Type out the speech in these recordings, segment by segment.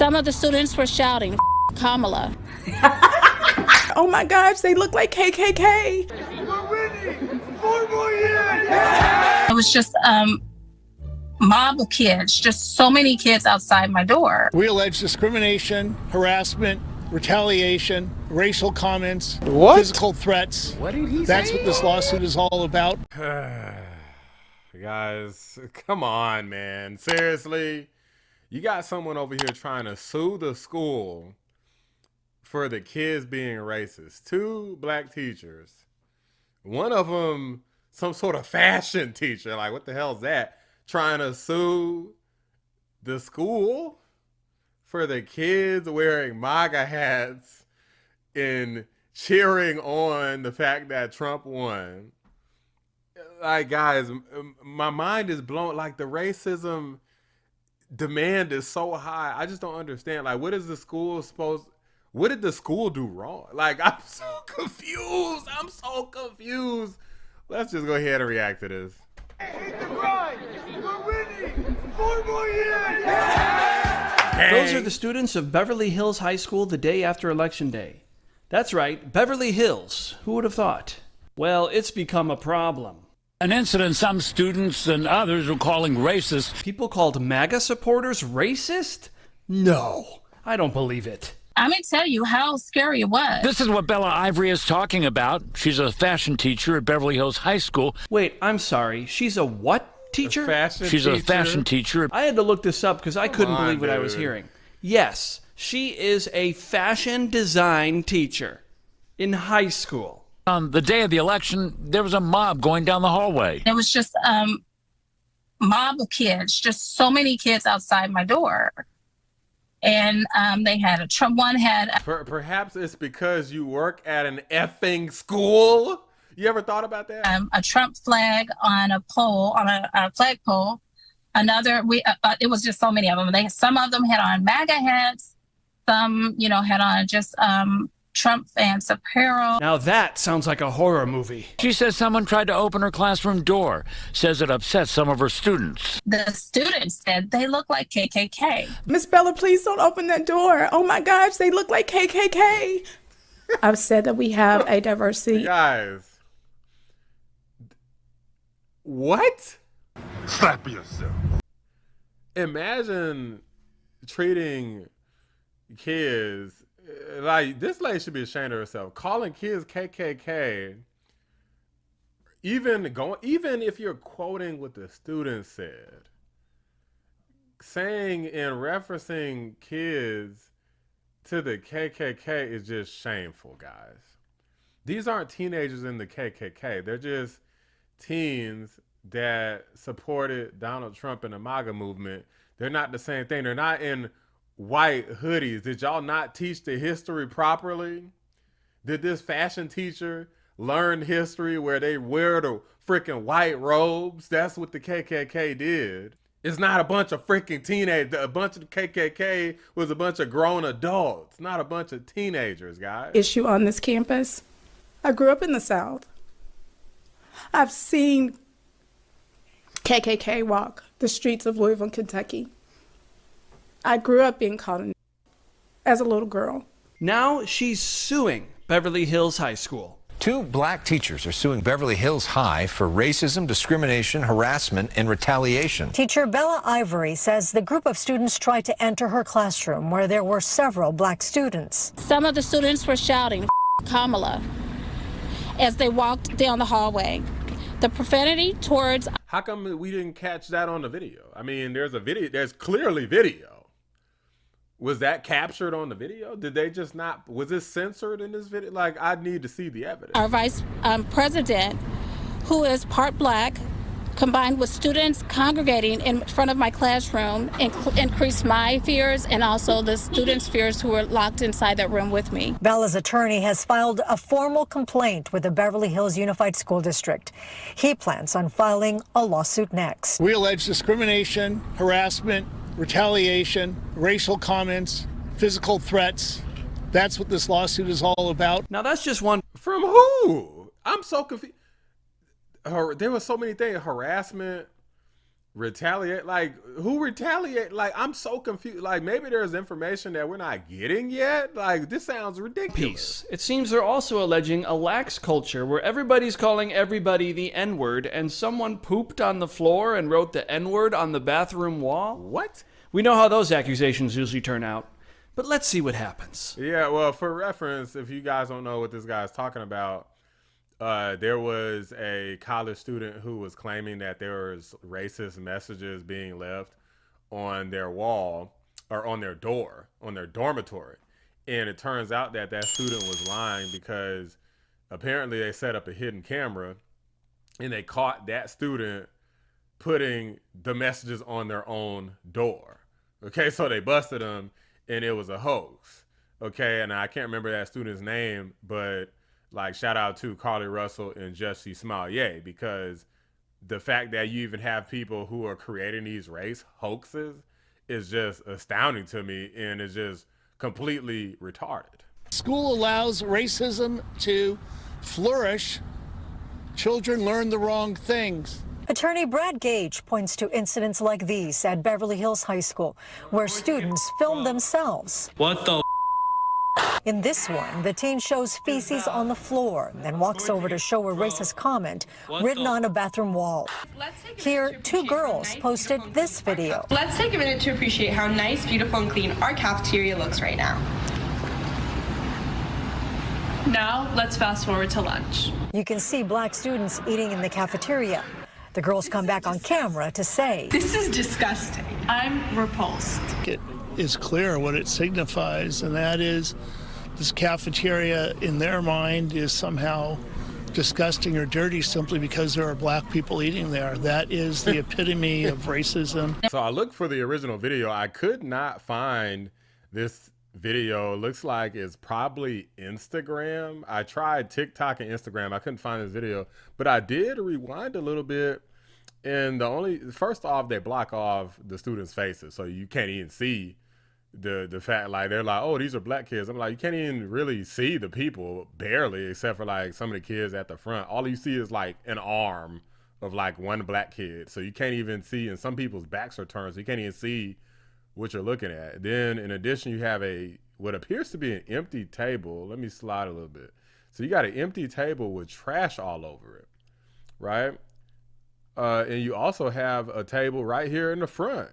Some of the students were shouting, Kamala. Oh my gosh, they look like KKK. We're winning! 4 more years! It was just mob of kids, just so many kids outside my door. We allege discrimination, harassment, retaliation, racial comments, physical threats. What did he That's say? what this lawsuit is all about. Guys, come on, man. Seriously? You got someone over here trying to sue the school for the kids being racist. 2 black teachers. One of them, some sort of fashion teacher. Like, what the hell is that? Trying to sue the school for the kids wearing MAGA hats and cheering on the fact that Trump won. Like, guys, my mind is blown. Like, the racism demand is so high. I just don't understand. Like, what is the school supposed? What did the school do wrong? Like, I'm so confused. Let's just go ahead and react to this. Hit the grind! We're winning! 4 more years! Those are the students of Beverly Hills High School the day after Election Day. That's right, Beverly Hills. Who would have thought? Well, it's become a problem. An incident some students and others are calling racist. People called MAGA supporters racist? No, I don't believe it. I'm going to tell you how scary it was. This is what Bella Ivory is talking about. She's a fashion teacher at Beverly Hills High School. Wait, I'm sorry. She's a what teacher? She's a fashion teacher. I had to look this up because I couldn't believe what I was hearing. Yes, she is a fashion design teacher in high school. On the day of the election, there was a mob going down the hallway. It was just mob of kids, just so many kids outside my door. And they had a Trump. One had Perhaps it's because you work at an effing school. You ever thought about that? a Trump flag on a pole, on a flagpole. Another, it was just so many of them. Some of them had on MAGA hats. Some, had on just Trump fans apparel. Now that sounds like a horror movie. She says someone tried to open her classroom door. Says it upset some of her students. The students said they look like KKK. Miss Bella, please don't open that door. Oh my gosh, they look like KKK. I've said that we have a diversity. Guys. What? Slap yourself. Imagine treating kids like this lady should be ashamed of herself. Calling kids KKK, even if you're quoting what the student said, saying and referencing kids to the KKK is just shameful, guys. These aren't teenagers in the KKK. They're just teens that supported Donald Trump and the MAGA movement. They're not the same thing. They're not in white hoodies. Did y'all not teach the history properly? Did this fashion teacher learn history where they wear the freaking white robes? That's what the KKK did. It's not a bunch of freaking teenagers. A bunch of the KKK was a bunch of grown adults, not a bunch of teenagers, guys. Issue on this campus. I grew up in the South. I've seen KKK walk the streets of Louisville, Kentucky. I grew up being called as a little girl. Now she's suing Beverly Hills High School. 2 black teachers are suing Beverly Hills High for racism, discrimination, harassment, and retaliation. Teacher Bella Ivory says the group of students tried to enter her classroom where there were several black students. Some of the students were shouting, Kamala, as they walked down the hallway. The profanity towards... How come we didn't catch that on the video? I mean, there's a video. There's clearly video. Was that captured on the video? Did they just not... Was this censored in this video? Like, I need to see the evidence. Our vice president, who is part black, combined with students congregating in front of my classroom, increased my fears and also the students' fears who were locked inside that room with me. Bella's attorney has filed a formal complaint with the Beverly Hills Unified School District. He plans on filing a lawsuit next. We allege discrimination, harassment, retaliation, racial comments, physical threats. That's what this lawsuit is all about. Now that's just one. From who? I'm so confused. There were so many things. Harassment, Retaliate? Like, who retaliate? Like, I'm so confused. Like, maybe there's information that we're not getting yet. Like, this sounds ridiculous. It seems they're also alleging a lax culture where everybody's calling everybody the N-word, and someone pooped on the floor and wrote the N-word on the bathroom wall. What? We know how those accusations usually turn out, but let's see what happens. Yeah, well, for reference, if you guys don't know what this guy's talking about, there was a college student who was claiming that there was racist messages being left on their wall or on their door, on their dormitory. And it turns out that that student was lying because apparently they set up a hidden camera and they caught that student putting the messages on their own door. Okay, so they busted him and it was a hoax. Okay, and I can't remember that student's name, but like, shout out to Carly Russell and Jussie Smollett, because the fact that you even have people who are creating these race hoaxes is just astounding to me, and is just completely retarded. School allows racism to flourish. Children learn the wrong things. Attorney Brad Gage points to incidents like these at Beverly Hills High School, where students film themselves. What the? In this one, the teen shows feces on the floor, then walks over to show a racist comment written on a bathroom wall. Here, two girls posted this video. Let's take a minute to appreciate how nice, beautiful, and clean our cafeteria looks right now. Now, let's fast forward to lunch. You can see black students eating in the cafeteria. The girls come back on camera to say, "This is disgusting. I'm repulsed." It is clear what it signifies, and that is this cafeteria in their mind is somehow disgusting or dirty simply because there are black people eating there. That is the epitome of racism. So I looked for the original video. I could not find this video. It looks like it's probably Instagram. I tried TikTok and Instagram. I couldn't find this video, but I did rewind a little bit. And first off, they block off the students' faces, so you can't even see the fact. Like, they're like, oh, these are black kids. I'm like, you can't even really see the people, barely, except for like some of the kids at the front. All you see is like an arm of like one black kid, so you can't even see, and some people's backs are turned, so you can't even see what you're looking at. Then in addition, you have what appears to be an empty table. Let me slide a little bit. So you got an empty table with trash all over it, right? And you also have a table right here in the front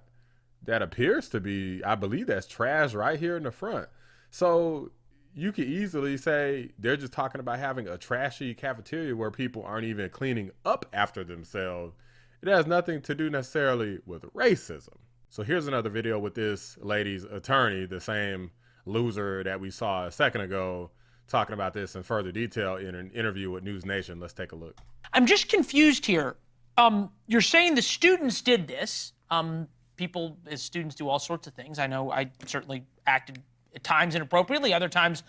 that appears to be, I believe that's trash right here in the front. So you could easily say they're just talking about having a trashy cafeteria where people aren't even cleaning up after themselves. It has nothing to do necessarily with racism. So here's another video with this lady's attorney, the same loser that we saw a second ago, talking about this in further detail in an interview with News Nation. Let's take a look. I'm just confused here. You're saying the students did this. People, as students, do all sorts of things. I know I certainly acted at times inappropriately, other times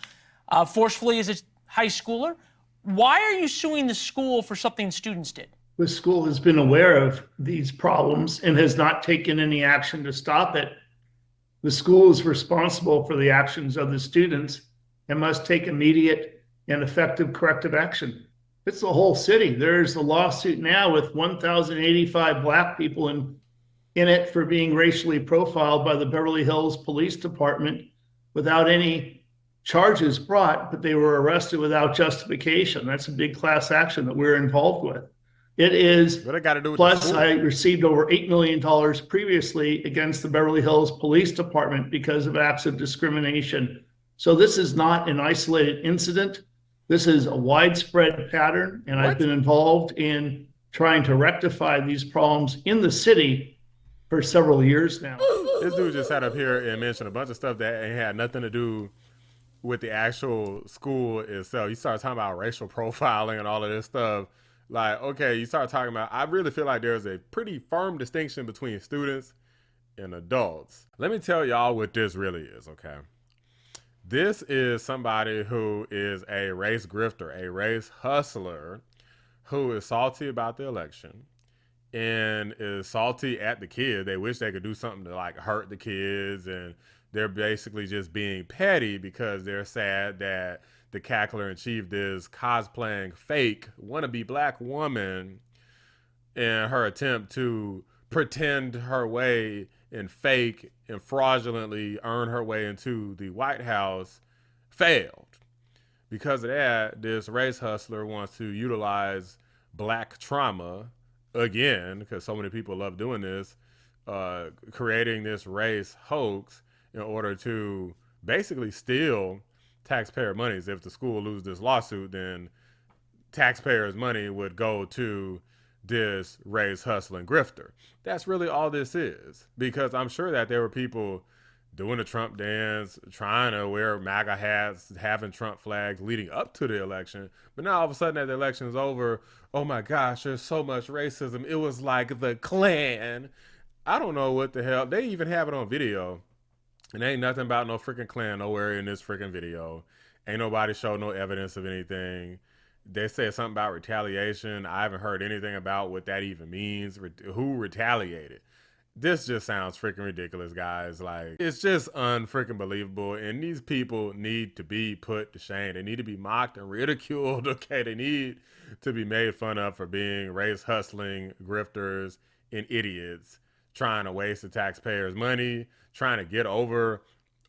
forcefully as a high schooler. Why are you suing the school for something students did? The school has been aware of these problems and has not taken any action to stop it. The school is responsible for the actions of the students and must take immediate and effective corrective action. It's the whole city. There's a lawsuit now with 1,085 black people in it for being racially profiled by the Beverly Hills Police Department without any charges brought, but they were arrested without justification. That's a big class action that we're involved with. It is, what it got to do with plus I received over $8 million previously against the Beverly Hills Police Department because of acts of discrimination. So this is not an isolated incident. This is a widespread pattern, and I've been involved in trying to rectify these problems in the city for several years now. This dude just sat up here and mentioned a bunch of stuff that ain't had nothing to do with the actual school itself. You start talking about racial profiling and all of this stuff. Like, okay, you start talking about, I really feel like there's a pretty firm distinction between students and adults. Let me tell y'all what this really is, okay? This is somebody who is a race grifter, a race hustler, who is salty about the election and is salty at the kids. They wish they could do something to like hurt the kids, and they're basically just being petty because they're sad that the cackler in chief is cosplaying fake wannabe black woman in her attempt to pretend her way and fake and fraudulently earn her way into the White House failed. Because of that, this race hustler wants to utilize black trauma again, because so many people love doing this, creating this race hoax in order to basically steal taxpayer monies. If the school loses this lawsuit, then taxpayers' money would go to this race hustling grifter. That's really all this is, because I'm sure that there were people doing the Trump dance, trying to wear MAGA hats, having Trump flags leading up to the election. But now all of a sudden that the election is over, oh my gosh, there's so much racism. It was like the Klan. I don't know what the hell. They even have it on video. And ain't nothing about no freaking Klan nowhere in this freaking video. Ain't nobody showed no evidence of anything. They said something about retaliation. I haven't heard anything about what that even means. Who retaliated? This just sounds freaking ridiculous, guys. Like, it's just unfreaking believable. And these people need to be put to shame. They need to be mocked and ridiculed. Okay, they need to be made fun of for being race hustling grifters and idiots, trying to waste the taxpayers' money, trying to get over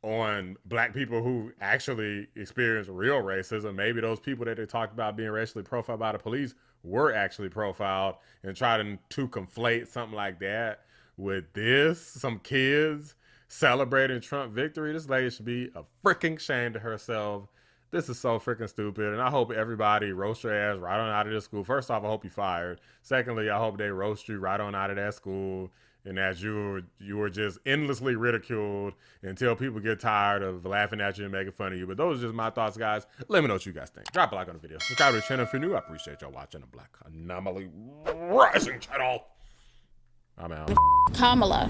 on black people who actually experience real racism. Maybe those people that they talked about being racially profiled by the police were actually profiled, and trying to conflate something like that with this, some kids celebrating Trump victory. This lady should be a freaking shame to herself. This is so freaking stupid. And I hope everybody roast your ass right on out of this school. First off, I hope you fired. Secondly, I hope they roast you right on out of that school, and that you were just endlessly ridiculed until people get tired of laughing at you and making fun of you. But those are just my thoughts, guys. Let me know what you guys think. Drop a like on the video. Subscribe to the channel if you're new. I appreciate y'all watching the Black Anomaly Rising channel. I'm out. Kamala.